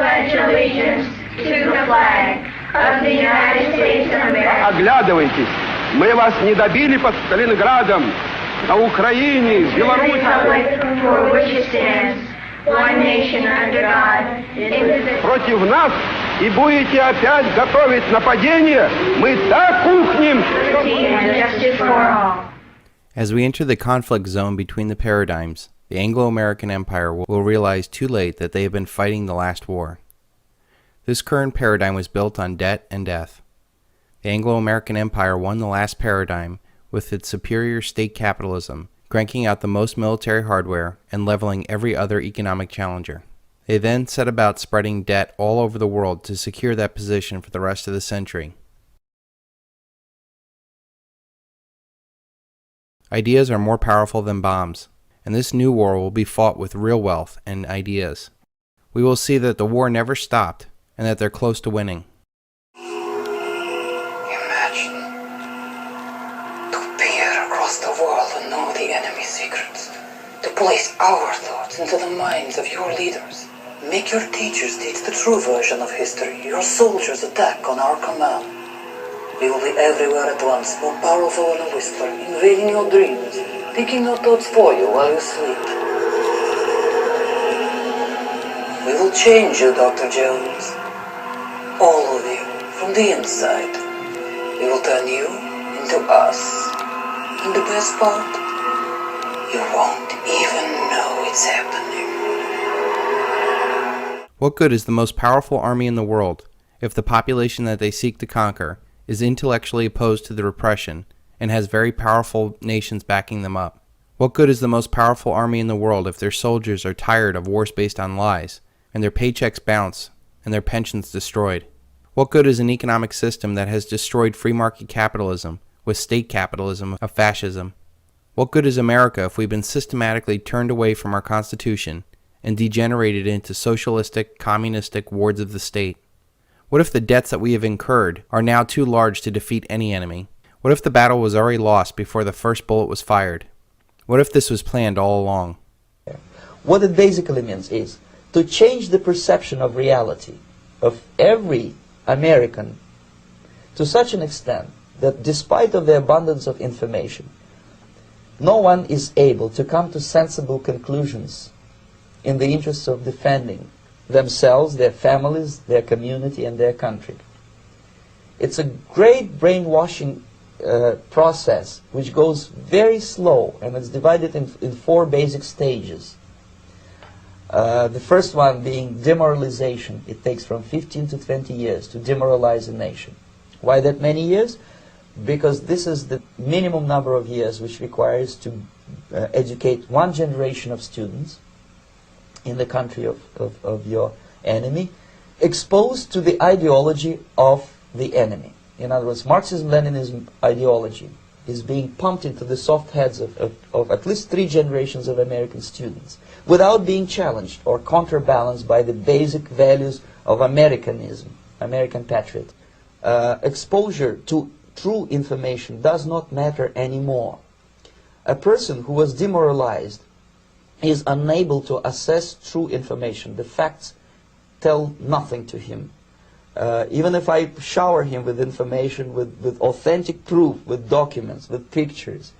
pledge allegiance to the flag of the United States of America. Оглядывайтесь, мы вас не добили под Сталинградом, на Украине, в Беларуси. For which it stands, one nation under God, indivisible. Против нас и будете опять готовить нападение, мы так ухнем. Justice for all. As we enter the conflict zone between the paradigms, the Anglo-American Empire will realize too late that they have been fighting the last war. This current paradigm was built on debt and death. The Anglo-American Empire won the last paradigm with its superior state capitalism, cranking out the most military hardware and leveling every other economic challenger. They then set about spreading debt all over the world to secure that position for the rest of the century. Ideas are more powerful than bombs, and this new war will be fought with real wealth and ideas. We will see that the war never stopped and that they're close to winning. Imagine to peer across the world and know the enemy's secrets, to place our thoughts into the minds of your leaders. Make your teachers teach the true version of history, your soldiers attack on our command. We will be everywhere at once, more powerful than a whisper, invading your dreams, thinking your thoughts for you while you sleep. We will change you, Dr. Jones. All of you, from the inside. We will turn you into us. And the best part, you won't even know it's happening. What good is the most powerful army in the world if the population that they seek to conquer is intellectually opposed to the repression and has very powerful nations backing them up? What good is the most powerful army in the world if their soldiers are tired of wars based on lies, and their paychecks bounce, and their pensions destroyed? What good is an economic system that has destroyed free market capitalism with state capitalism of fascism? What good is America if we've been systematically turned away from our Constitution and degenerated into socialistic, communistic wards of the state? What if the debts that we have incurred are now too large to defeat any enemy? What if the battle was already lost before the first bullet was fired? What if this was planned all along? What it basically means is to change the perception of reality of every American to such an extent that despite of the abundance of information, no one is able to come to sensible conclusions in the interests of defending themselves, their families, their community, and their country. It's a great brainwashing process which goes very slow, and it's divided in 4 basic stages. The first one being demoralization. It takes from 15 to 20 years to demoralize a nation. Why that many years? Because this is the minimum number of years which requires to educate one generation of students in the country of your enemy, exposed to the ideology of the enemy. In other words, Marxism-Leninism ideology is being pumped into the soft heads of at least 3 generations of American students without being challenged or counterbalanced by the basic values of Americanism, American patriot. Exposure to true information does not matter anymore. A person who was demoralized is unable to assess true information. The facts tell nothing to him. Even if I shower him with information, with authentic proof, with documents, with pictures,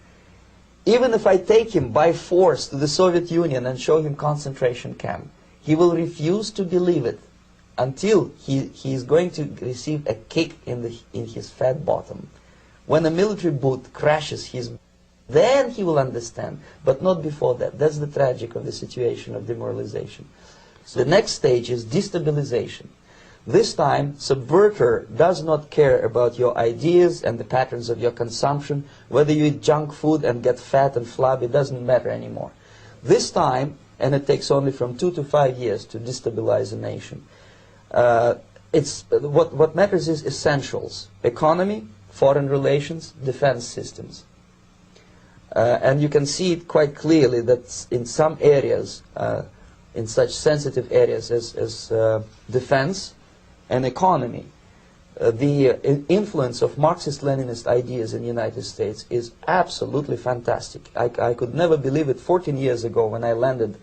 even if I take him by force to the Soviet Union and show him concentration camp, he will refuse to believe it until he is going to receive a kick in his fat bottom. When a military boot crashes his, then he will understand, but not before that. That's the tragic of the situation of demoralization. So the next stage is destabilization. This time, subverter does not care about your ideas and the patterns of your consumption. Whether you eat junk food and get fat and flabby, it doesn't matter anymore. This time, and it takes only from 2 to 5 years to destabilize a nation, what matters is essentials: economy, foreign relations, defense systems. And you can see it quite clearly that in some areas, in such sensitive areas as defense and economy, the influence of Marxist-Leninist ideas in the United States is absolutely fantastic. I could never believe it 14 years ago when I landed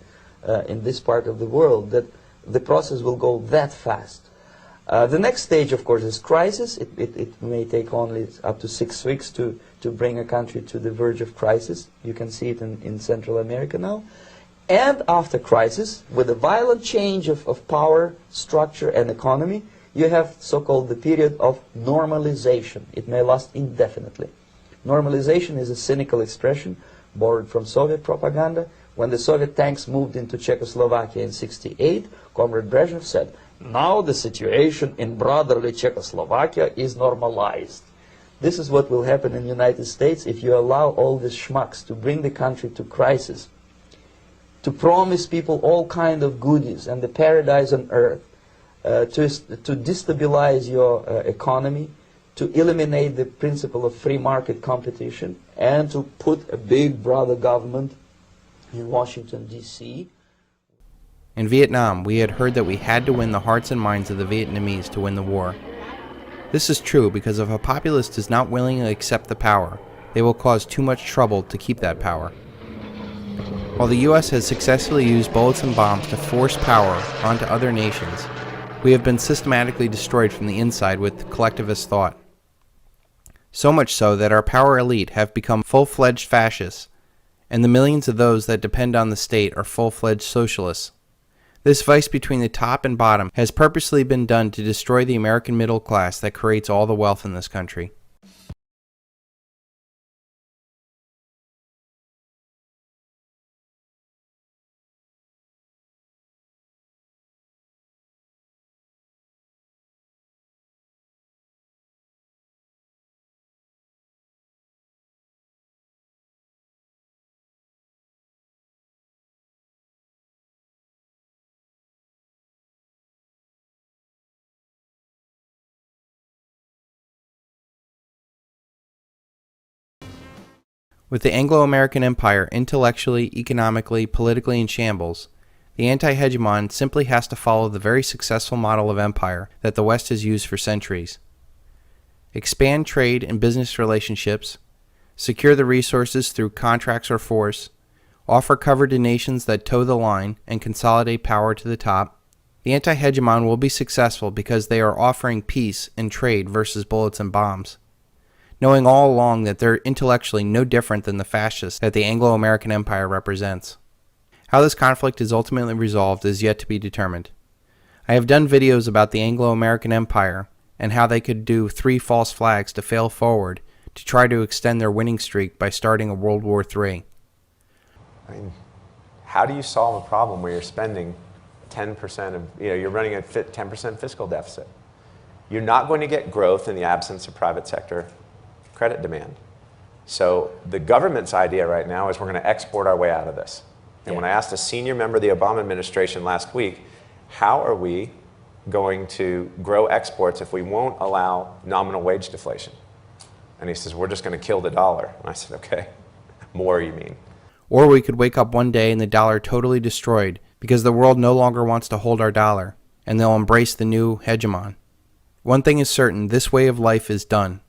in this part of the world, that the process will go that fast. The next stage, of course, is crisis. It may take only up to 6 weeks to bring a country to the verge of crisis. You can see it in Central America now. And after crisis, with a violent change of power, structure, and economy, you have so-called the period of normalization. It may last indefinitely. Normalization is a cynical expression borrowed from Soviet propaganda. When the Soviet tanks moved into Czechoslovakia in '68, Comrade Brezhnev said, "Now the situation in brotherly Czechoslovakia is normalized." This is what will happen in the United States if you allow all these schmucks to bring the country to crisis, to promise people all kind of goodies and the paradise on earth, to destabilize your economy, to eliminate the principle of free market competition, and to put a big brother government in Washington, D.C. In Vietnam, we had heard that we had to win the hearts and minds of the Vietnamese to win the war. This is true because if a populace does not willingly accept the power, they will cause too much trouble to keep that power. While the U.S. has successfully used bullets and bombs to force power onto other nations, we have been systematically destroyed from the inside with collectivist thought. So much so that our power elite have become full-fledged fascists, and the millions of those that depend on the state are full-fledged socialists. This vice between the top and bottom has purposely been done to destroy the American middle class that creates all the wealth in this country. With the Anglo-American Empire intellectually, economically, politically in shambles, the anti-hegemon simply has to follow the very successful model of empire that the West has used for centuries. Expand trade and business relationships, secure the resources through contracts or force, offer cover to nations that toe the line and consolidate power to the top. The anti-hegemon will be successful because they are offering peace and trade versus bullets and bombs, knowing all along that they're intellectually no different than the fascists that the Anglo-American Empire represents. How this conflict is ultimately resolved is yet to be determined. I have done videos about the Anglo-American Empire and how they could do 3 false flags to fail forward to try to extend their winning streak by starting a World War III. I mean, how do you solve a problem where you're spending 10% of, you're running a 10% fiscal deficit? You're not going to get growth in the absence of private sector credit demand. So the government's idea right now is we're going to export our way out of this. And when I asked a senior member of the Obama administration last week, how are we going to grow exports if we won't allow nominal wage deflation? And he says, we're just going to kill the dollar. And I said, okay, more you mean. Or we could wake up one day and the dollar totally destroyed because the world no longer wants to hold our dollar and they'll embrace the new hegemon. One thing is certain, this way of life is done.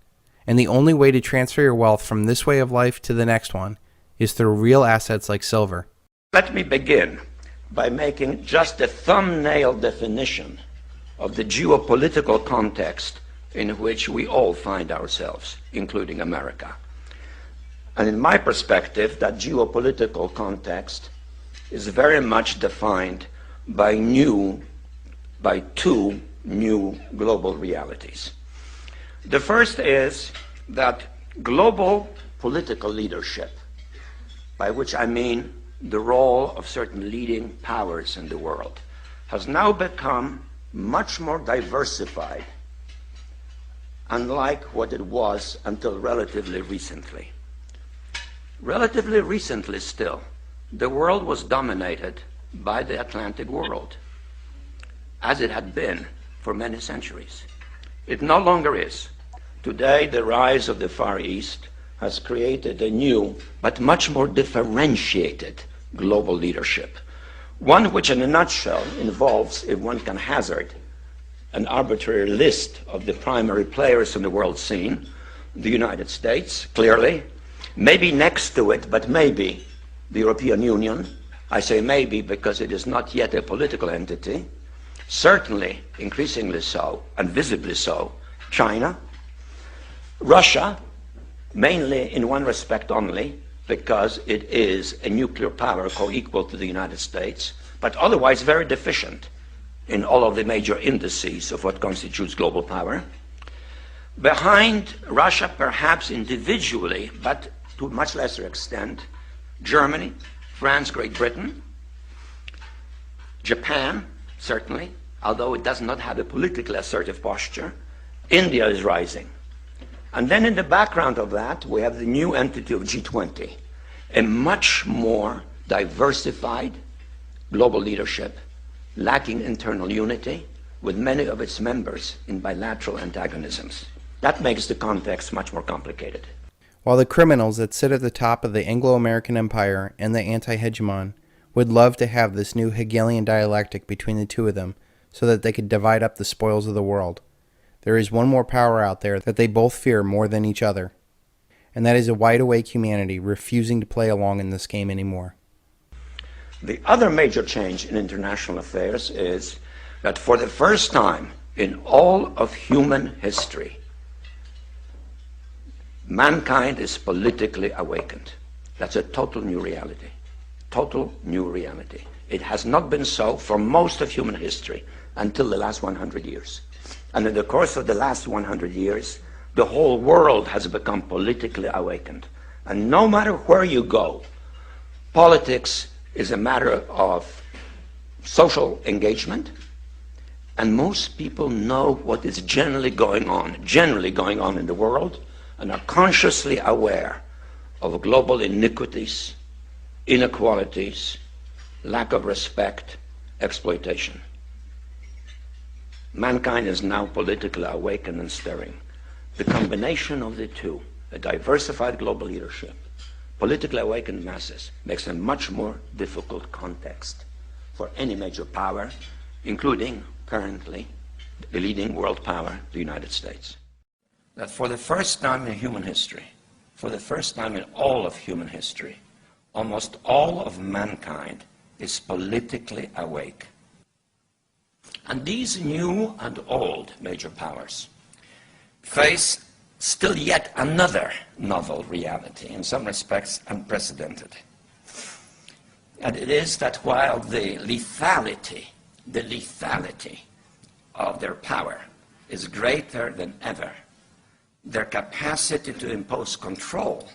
And the only way to transfer your wealth from this way of life to the next one is through real assets like silver. Let me begin by making just a thumbnail definition of the geopolitical context in which we all find ourselves, including America. And in my perspective, that geopolitical context is very much defined by 2 new global realities. The first is that global political leadership, by which I mean the role of certain leading powers in the world, has now become much more diversified, unlike what it was until relatively recently. Relatively recently still, the world was dominated by the Atlantic world, as it had been for many centuries. It no longer is. Today, the rise of the Far East has created a new, but much more differentiated global leadership. One which, in a nutshell, involves, if one can hazard, an arbitrary list of the primary players in the world scene: the United States, clearly, maybe next to it, but maybe the European Union. I say maybe because it is not yet a political entity. certainly increasingly so, and visibly so, China, Russia, mainly in one respect only, because it is a nuclear power co-equal to the United States, but otherwise very deficient in all of the major indices of what constitutes global power. Behind Russia, perhaps individually, but to a much lesser extent, Germany, France, Great Britain, Japan, certainly, although it does not have a politically assertive posture. India is rising. And then in the background of that, we have the new entity of G20, a much more diversified global leadership, lacking internal unity, with many of its members in bilateral antagonisms. That makes the context much more complicated. While the criminals that sit at the top of the Anglo-American Empire and the anti-hegemon would love to have this new Hegelian dialectic between the two of them so that they could divide up the spoils of the world, there is one more power out there that they both fear more than each other, and that is a wide-awake humanity refusing to play along in this game anymore. The other major change in international affairs is that for the first time in all of human history, mankind is politically awakened. That's a total new reality. Total new reality. It has not been so for most of human history until the last 100 years. And in the course of the last 100 years, the whole world has become politically awakened. And no matter where you go, politics is a matter of social engagement, and most people know what is generally going on in the world, and are consciously aware of global iniquities, inequalities, lack of respect, exploitation. Mankind is now politically awakened and stirring. The combination of the two, a diversified global leadership, politically awakened masses, makes a much more difficult context for any major power, including currently the leading world power, the United States. That for the first time in human history, for the first time in all of human history, almost all of mankind is politically awake. And these new and old major powers face still yet another novel reality, in some respects unprecedented. And it is that while the lethality of their power is greater than ever, their capacity to impose control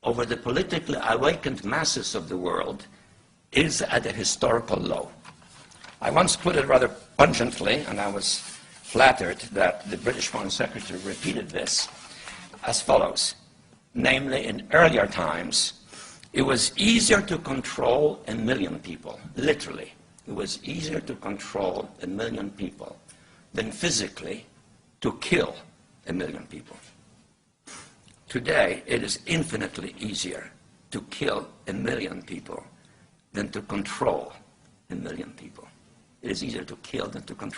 over the politically awakened masses of the world is at a historical low. I once put it rather pungently, and I was flattered that the British Foreign Secretary repeated this, as follows. Namely, in earlier times, it was easier to control 1 million people, literally. It was easier to control 1 million people than physically to kill 1 million people. Today, it is infinitely easier to kill 1 million people than to control 1 million people. It is easier to kill than to control.